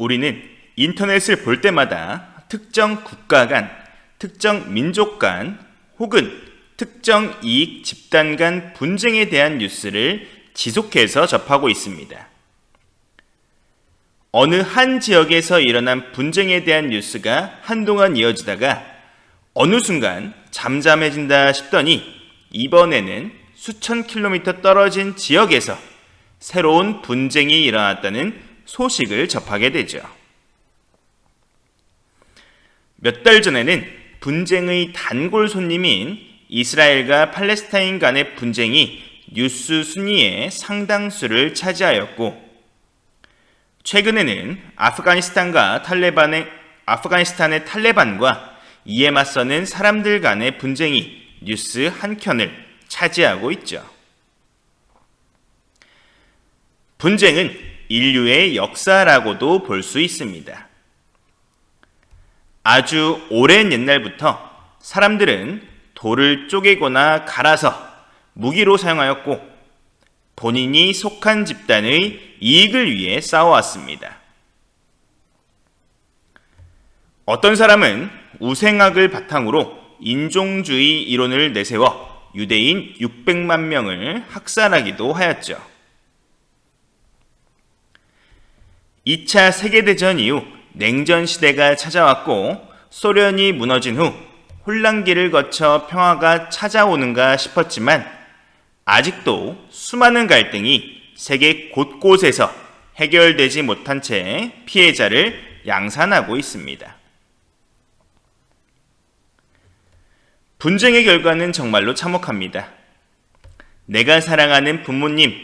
우리는 인터넷을 볼 때마다 특정 국가 간, 특정 민족 간, 혹은 특정 이익 집단 간 분쟁에 대한 뉴스를 지속해서 접하고 있습니다. 어느 한 지역에서 일어난 분쟁에 대한 뉴스가 한동안 이어지다가 어느 순간 잠잠해진다 싶더니 이번에는 수천 킬로미터 떨어진 지역에서 새로운 분쟁이 일어났다는 소식을 접하게 되죠. 몇 달 전에는 분쟁의 단골 손님인 이스라엘과 팔레스타인 간의 분쟁이 뉴스 순위의 상당수를 차지하였고, 최근에는 아프가니스탄의 탈레반과 이에 맞서는 사람들 간의 분쟁이 뉴스 한 켠을 차지하고 있죠. 분쟁은 인류의 역사라고도 볼 수 있습니다. 아주 오랜 옛날부터 사람들은 돌을 쪼개거나 갈아서 무기로 사용하였고 본인이 속한 집단의 이익을 위해 싸워왔습니다. 어떤 사람은 우생학을 바탕으로 인종주의 이론을 내세워 유대인 600만 명을 학살하기도 하였죠. 2차 세계대전 이후 냉전 시대가 찾아왔고 소련이 무너진 후 혼란기를 거쳐 평화가 찾아오는가 싶었지만 아직도 수많은 갈등이 세계 곳곳에서 해결되지 못한 채 피해자를 양산하고 있습니다. 분쟁의 결과는 정말로 참혹합니다. 내가 사랑하는 부모님,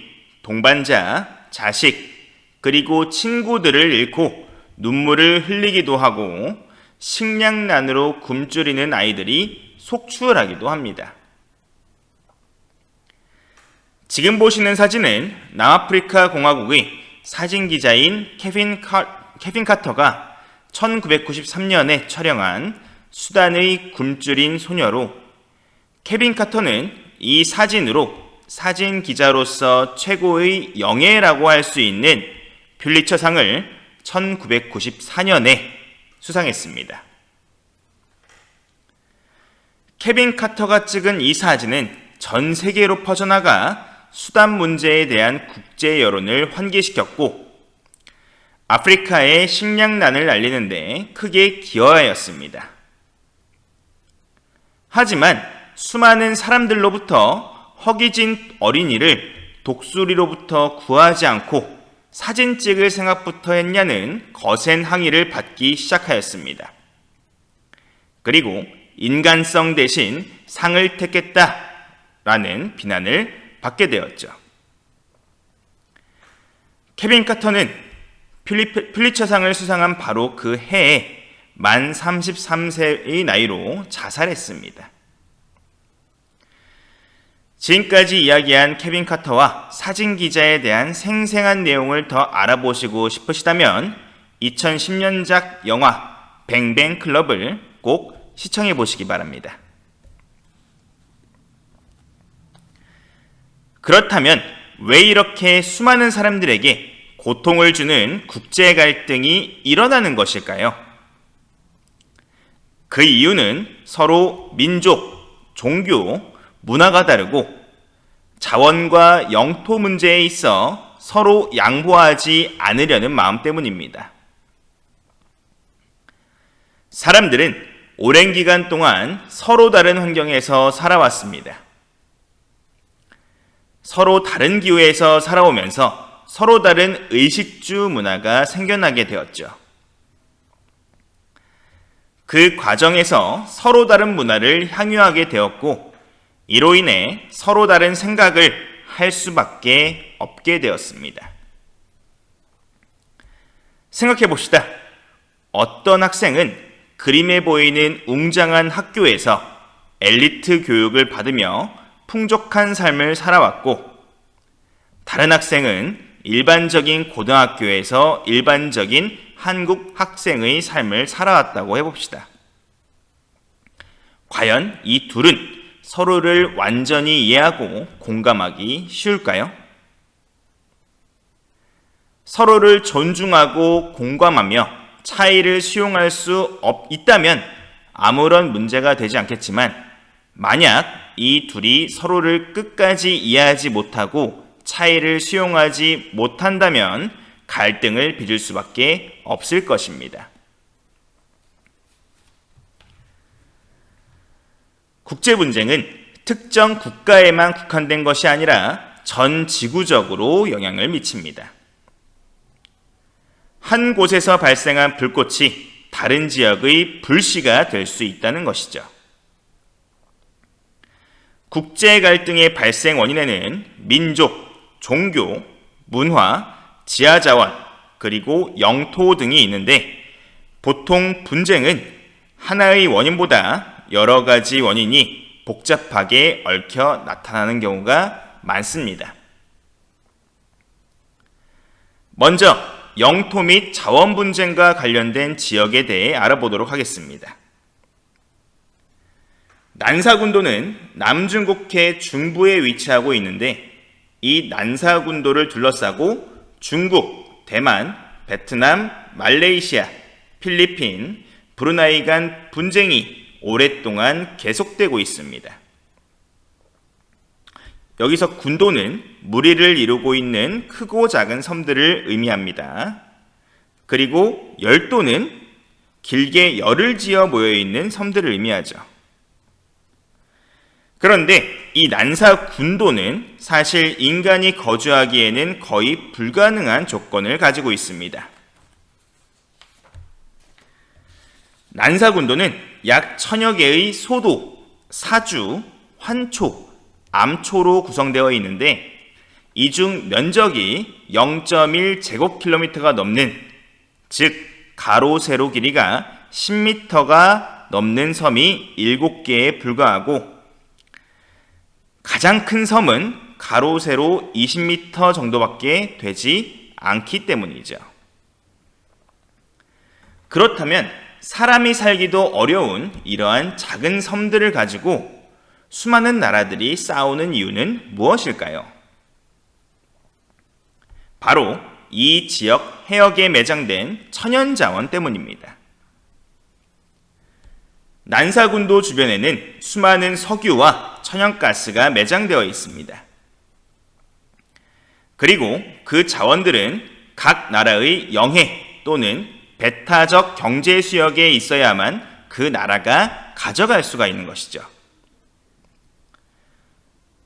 동반자, 자식, 그리고 친구들을 잃고 눈물을 흘리기도 하고 식량난으로 굶주리는 아이들이 속출하기도 합니다. 지금 보시는 사진은 남아프리카 공화국의 사진기자인 케빈 카터가 1993년에 촬영한 수단의 굶주린 소녀로, 케빈 카터는 이 사진으로 사진기자로서 최고의 영예라고 할 수 있는 퓰리처상을 1994년에 수상했습니다. 케빈 카터가 찍은 이 사진은 전 세계로 퍼져나가 수단 문제에 대한 국제 여론을 환기시켰고 아프리카의 식량난을 알리는 데 크게 기여하였습니다. 하지만 수많은 사람들로부터 허기진 어린이를 독수리로부터 구하지 않고 사진 찍을 생각부터 했냐는 거센 항의를 받기 시작하였습니다. 그리고 인간성 대신 상을 택했다라는 비난을 받게 되었죠. 케빈 카터는 퓰리처상을 수상한 바로 그 해에 만 33세의 나이로 자살했습니다. 지금까지 이야기한 케빈 카터와 사진기자에 대한 생생한 내용을 더 알아보시고 싶으시다면 2010년작 영화 뱅뱅 클럽을 꼭 시청해 보시기 바랍니다. 그렇다면 왜 이렇게 수많은 사람들에게 고통을 주는 국제 갈등이 일어나는 것일까요? 그 이유는 서로 민족, 종교, 문화가 다르고 자원과 영토 문제에 있어 서로 양보하지 않으려는 마음 때문입니다. 사람들은 오랜 기간 동안 서로 다른 환경에서 살아왔습니다. 서로 다른 기후에서 살아오면서 서로 다른 의식주 문화가 생겨나게 되었죠. 그 과정에서 서로 다른 문화를 향유하게 되었고 이로 인해 서로 다른 생각을 할 수밖에 없게 되었습니다. 생각해 봅시다. 어떤 학생은 그림에 보이는 웅장한 학교에서 엘리트 교육을 받으며 풍족한 삶을 살아왔고 다른 학생은 일반적인 고등학교에서 일반적인 한국 학생의 삶을 살아왔다고 해봅시다. 과연 이 둘은 서로를 완전히 이해하고 공감하기 쉬울까요? 서로를 존중하고 공감하며 차이를 수용할 수 있다면 아무런 문제가 되지 않겠지만, 만약 이 둘이 서로를 끝까지 이해하지 못하고 차이를 수용하지 못한다면 갈등을 빚을 수밖에 없을 것입니다. 국제분쟁은 특정 국가에만 국한된 것이 아니라 전 지구적으로 영향을 미칩니다. 한 곳에서 발생한 불꽃이 다른 지역의 불씨가 될 수 있다는 것이죠. 국제 갈등의 발생 원인에는 민족, 종교, 문화, 지하자원, 그리고 영토 등이 있는데, 보통 분쟁은 하나의 원인보다 여러 가지 원인이 복잡하게 얽혀 나타나는 경우가 많습니다. 먼저 영토 및 자원 분쟁과 관련된 지역에 대해 알아보도록 하겠습니다. 난사군도는 남중국해 중부에 위치하고 있는데, 이 난사군도를 둘러싸고 중국, 대만, 베트남, 말레이시아, 필리핀, 브루나이 간 분쟁이 오랫동안 계속되고 있습니다. 여기서 군도는 무리를 이루고 있는 크고 작은 섬들을 의미합니다. 그리고 열도는 길게 열을 지어 모여있는 섬들을 의미하죠. 그런데 이 난사 군도는 사실 인간이 거주하기에는 거의 불가능한 조건을 가지고 있습니다. 난사 군도는 약 1000여 개의 소도, 사주, 환초, 암초로 구성되어 있는데, 이 중 면적이 0.1제곱킬로미터가 넘는, 즉 가로 세로 길이가 10m가 넘는 섬이 7개에 불과하고, 가장 큰 섬은 가로 세로 20m 정도밖에 되지 않기 때문이죠. 그렇다면 사람이 살기도 어려운 이러한 작은 섬들을 가지고 수많은 나라들이 싸우는 이유는 무엇일까요? 바로 이 지역 해역에 매장된 천연자원 때문입니다. 난사군도 주변에는 수많은 석유와 천연가스가 매장되어 있습니다. 그리고 그 자원들은 각 나라의 영해 또는 배타적 경제 수역에 있어야만 그 나라가 가져갈 수가 있는 것이죠.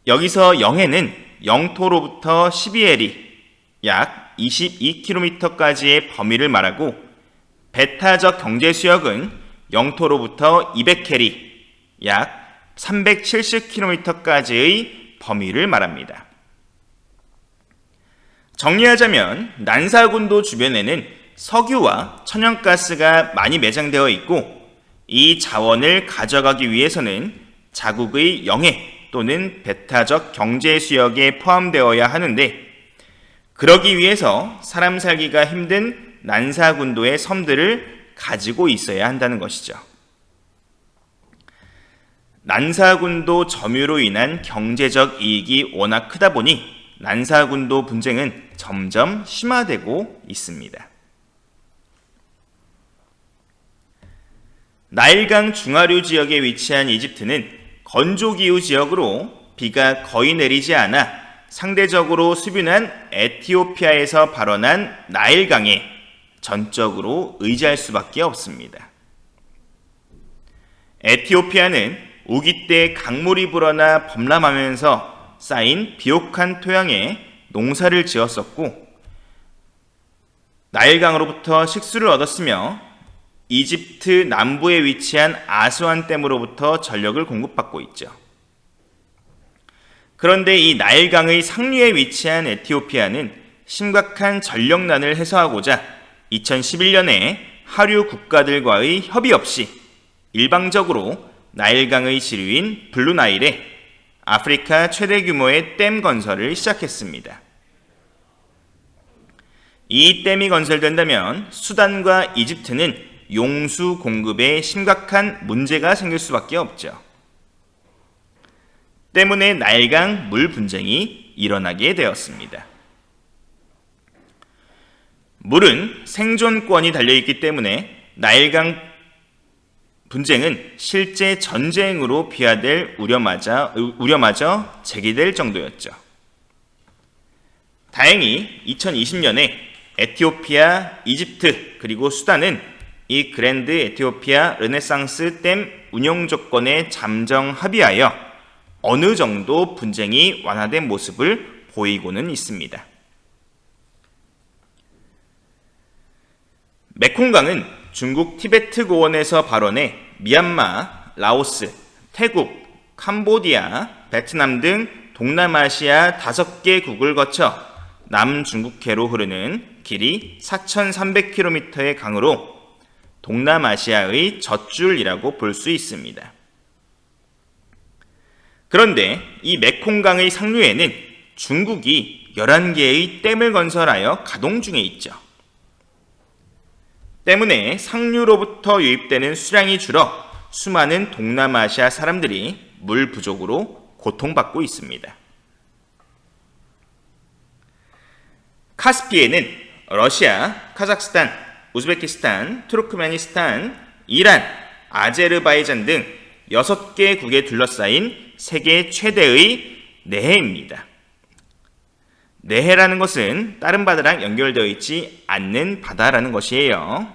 여기서 영해는 영토로부터 12해리, 약 22km까지의 범위를 말하고, 배타적 경제 수역은 영토로부터 200해리, 약 370km까지의 범위를 말합니다. 정리하자면 난사군도 주변에는 석유와 천연가스가 많이 매장되어 있고, 이 자원을 가져가기 위해서는 자국의 영해 또는 배타적 경제 수역에 포함되어야 하는데, 그러기 위해서 사람 살기가 힘든 난사군도의 섬들을 가지고 있어야 한다는 것이죠. 난사군도 점유로 인한 경제적 이익이 워낙 크다 보니 난사군도 분쟁은 점점 심화되고 있습니다. 나일강 중하류 지역에 위치한 이집트는 건조기후 지역으로 비가 거의 내리지 않아 상대적으로 수빈한 에티오피아에서 발원한 나일강에 전적으로 의지할 수밖에 없습니다. 에티오피아는 우기 때 강물이 불어나 범람하면서 쌓인 비옥한 토양에 농사를 지었었고, 나일강으로부터 식수를 얻었으며 이집트 남부에 위치한 아수안 댐으로부터 전력을 공급받고 있죠. 그런데 이 나일강의 상류에 위치한 에티오피아는 심각한 전력난을 해소하고자 2011년에 하류 국가들과의 협의 없이 일방적으로 나일강의 지류인 블루나일에 아프리카 최대 규모의 댐 건설을 시작했습니다. 이 댐이 건설된다면 수단과 이집트는 용수 공급에 심각한 문제가 생길 수밖에 없죠. 때문에 나일강 물 분쟁이 일어나게 되었습니다. 물은 생존권이 달려있기 때문에 나일강 분쟁은 실제 전쟁으로 비화될 우려마저 제기될 정도였죠. 다행히 2020년에 에티오피아, 이집트, 그리고 수단은 이 그랜드 에티오피아 르네상스 댐 운용 조건에 잠정 합의하여 어느 정도 분쟁이 완화된 모습을 보이고는 있습니다. 메콩강은 중국 티베트 고원에서 발원해 미얀마, 라오스, 태국, 캄보디아, 베트남 등 동남아시아 5개국을 거쳐 남중국해로 흐르는 길이 4,300km의 강으로 동남아시아의 젖줄이라고 볼 수 있습니다. 그런데 이 메콩강의 상류에는 중국이 11개의 댐을 건설하여 가동 중에 있죠. 때문에 상류로부터 유입되는 수량이 줄어 수많은 동남아시아 사람들이 물 부족으로 고통받고 있습니다. 카스피해는 러시아, 카자흐스탄, 우즈베키스탄, 투르크메니스탄, 이란, 아제르바이잔 등 6개국에 둘러싸인 세계 최대의 내해입니다. 내해라는 것은 다른 바다랑 연결되어 있지 않는 바다라는 것이에요.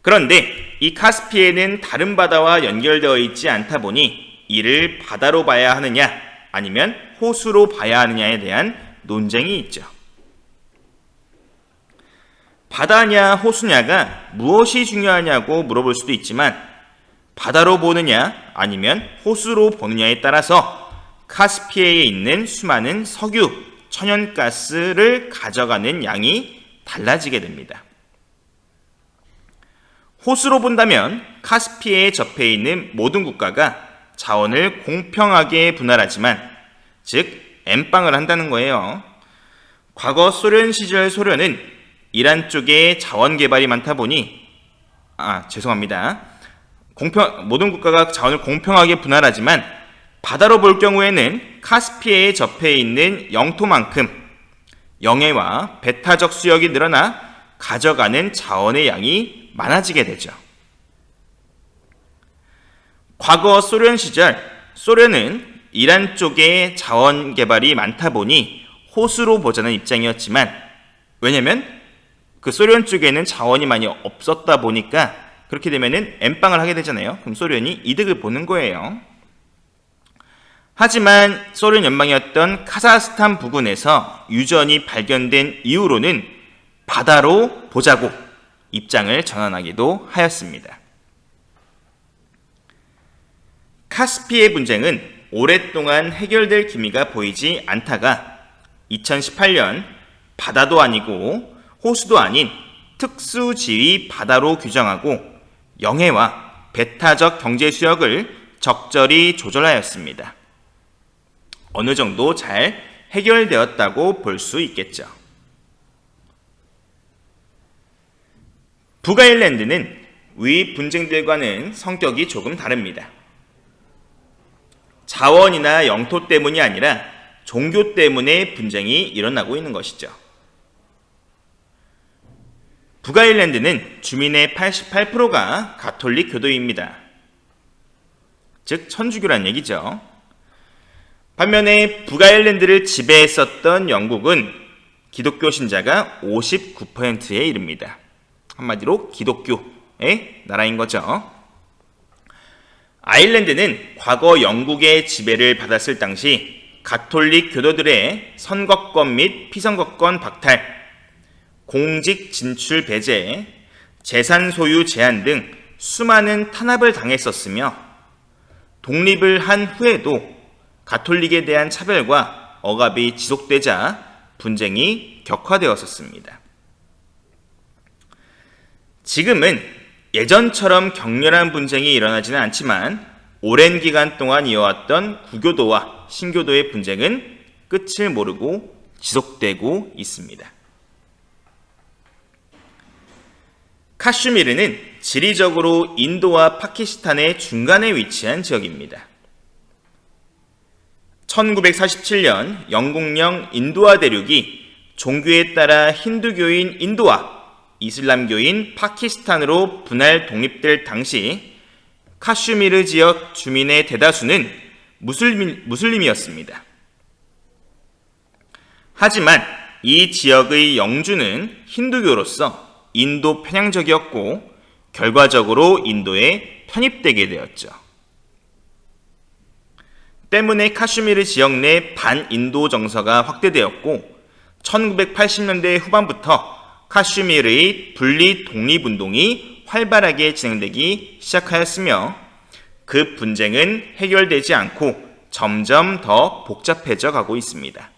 그런데 이 카스피해는 다른 바다와 연결되어 있지 않다 보니 이를 바다로 봐야 하느냐 아니면 호수로 봐야 하느냐에 대한 논쟁이 있죠. 바다냐 호수냐가 무엇이 중요하냐고 물어볼 수도 있지만 바다로 보느냐 아니면 호수로 보느냐에 따라서 카스피해에 있는 수많은 석유, 천연가스를 가져가는 양이 달라지게 됩니다. 호수로 본다면 카스피해에 접해 있는 모든 국가가 자원을 공평하게 분할하지만, 즉 엠빵을 한다는 거예요. 과거 소련 시절 소련은 이란 쪽에 자원 개발이 많다 보니 모든 국가가 자원을 공평하게 분할하지만 바다로 볼 경우에는 카스피해에 접해 있는 영토만큼 영해와 배타적 수역이 늘어나 가져가는 자원의 양이 많아지게 되죠. 과거 소련 시절 소련은 이란 쪽에 자원 개발이 많다 보니 호수로 보자는 입장이었지만, 왜냐면 그 소련 쪽에는 자원이 많이 없었다 보니까 그렇게 되면은 엠빵을 하게 되잖아요. 그럼 소련이 이득을 보는 거예요. 하지만 소련 연방이었던 카자흐스탄 부근에서 유전이 발견된 이후로는 바다로 보자고 입장을 전환하기도 하였습니다. 카스피해 분쟁은 오랫동안 해결될 기미가 보이지 않다가 2018년 바다도 아니고 호수도 아닌 특수지위 바다로 규정하고 영해와 배타적 경제 수역을 적절히 조절하였습니다. 어느 정도 잘 해결되었다고 볼 수 있겠죠. 북아일랜드는 위 분쟁들과는 성격이 조금 다릅니다. 자원이나 영토 때문이 아니라 종교 때문에 분쟁이 일어나고 있는 것이죠. 북아일랜드는 주민의 88%가 가톨릭 교도입니다. 즉 천주교란 얘기죠. 반면에 북아일랜드를 지배했었던 영국은 기독교 신자가 59%에 이릅니다. 한마디로 기독교의 나라인 거죠. 아일랜드는 과거 영국의 지배를 받았을 당시 가톨릭 교도들의 선거권 및 피선거권 박탈, 공직 진출 배제, 재산 소유 제한 등 수많은 탄압을 당했었으며, 독립을 한 후에도 가톨릭에 대한 차별과 억압이 지속되자 분쟁이 격화되었었습니다. 지금은 예전처럼 격렬한 분쟁이 일어나지는 않지만 오랜 기간 동안 이어왔던 구교도와 신교도의 분쟁은 끝을 모르고 지속되고 있습니다. 카슈미르는 지리적으로 인도와 파키스탄의 중간에 위치한 지역입니다. 1947년 영국령 인도화 대륙이 종교에 따라 힌두교인 인도와 이슬람교인 파키스탄으로 분할 독립될 당시 카슈미르 지역 주민의 대다수는 무슬림이었습니다. 하지만 이 지역의 영주는 힌두교로서 인도 편향적이었고 결과적으로 인도에 편입되게 되었죠. 때문에 카슈미르 지역 내 반인도 정서가 확대되었고 1980년대 후반부터 카슈미르의 분리 독립운동이 활발하게 진행되기 시작하였으며 그 분쟁은 해결되지 않고 점점 더 복잡해져 가고 있습니다.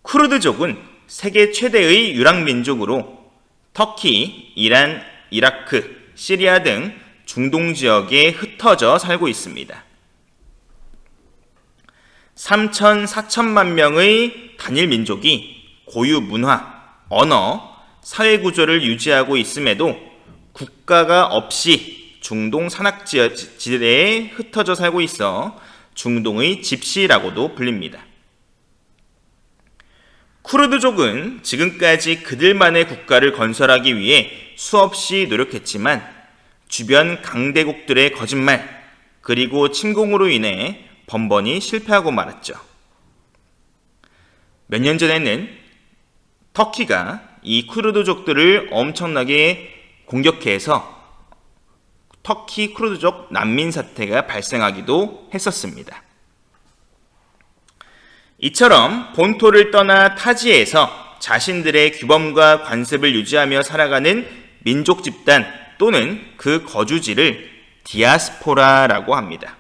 쿠르드족은 세계 최대의 유랑민족으로 터키, 이란, 이라크, 시리아 등 중동 지역에 흩어져 살고 있습니다. 3천, 4천만 명의 단일 민족이 고유 문화, 언어, 사회 구조를 유지하고 있음에도 국가가 없이 중동 산악지대에 흩어져 살고 있어 중동의 집시라고도 불립니다. 쿠르드족은 지금까지 그들만의 국가를 건설하기 위해 수없이 노력했지만 주변 강대국들의 거짓말 그리고 침공으로 인해 번번이 실패하고 말았죠. 몇 년 전에는 터키가 이 쿠르드족들을 엄청나게 공격해서 터키 쿠르드족 난민 사태가 발생하기도 했었습니다. 이처럼 본토를 떠나 타지에서 자신들의 규범과 관습을 유지하며 살아가는 민족 집단 또는 그 거주지를 디아스포라라고 합니다.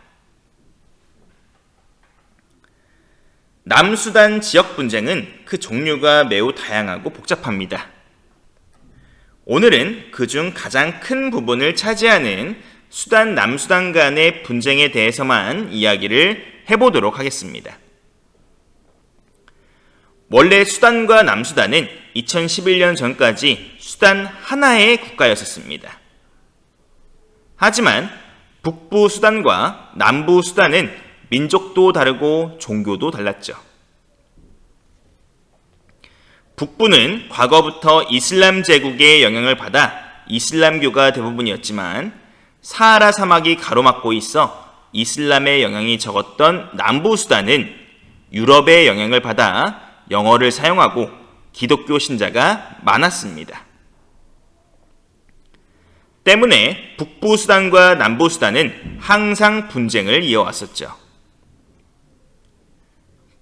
남수단 지역 분쟁은 그 종류가 매우 다양하고 복잡합니다. 오늘은 그중 가장 큰 부분을 차지하는 수단 남수단 간의 분쟁에 대해서만 이야기를 해보도록 하겠습니다. 원래 수단과 남수단은 2011년 전까지 수단 하나의 국가였었습니다. 하지만 북부 수단과 남부 수단은 민족도 다르고 종교도 달랐죠. 북부는 과거부터 이슬람 제국의 영향을 받아 이슬람교가 대부분이었지만 사하라 사막이 가로막고 있어 이슬람의 영향이 적었던 남부 수단은 유럽의 영향을 받아 영어를 사용하고 기독교 신자가 많았습니다. 때문에 북부 수단과 남부 수단은 항상 분쟁을 이어왔었죠.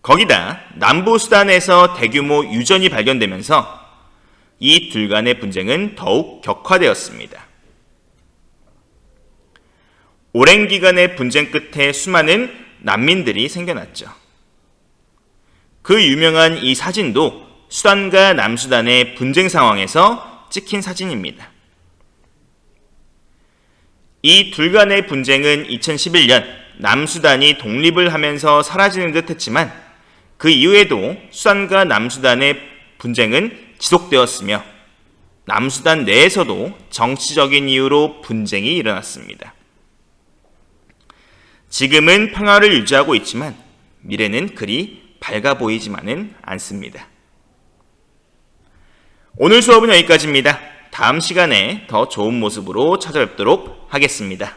거기다 남부 수단에서 대규모 유전이 발견되면서 이 둘 간의 분쟁은 더욱 격화되었습니다. 오랜 기간의 분쟁 끝에 수많은 난민들이 생겨났죠. 그 유명한 이 사진도 수단과 남수단의 분쟁 상황에서 찍힌 사진입니다. 이 둘 간의 분쟁은 2011년 남수단이 독립을 하면서 사라지는 듯 했지만 그 이후에도 수단과 남수단의 분쟁은 지속되었으며 남수단 내에서도 정치적인 이유로 분쟁이 일어났습니다. 지금은 평화를 유지하고 있지만 미래는 그리 밝아 보이지만은 않습니다. 오늘 수업은 여기까지입니다. 다음 시간에 더 좋은 모습으로 찾아뵙도록 하겠습니다.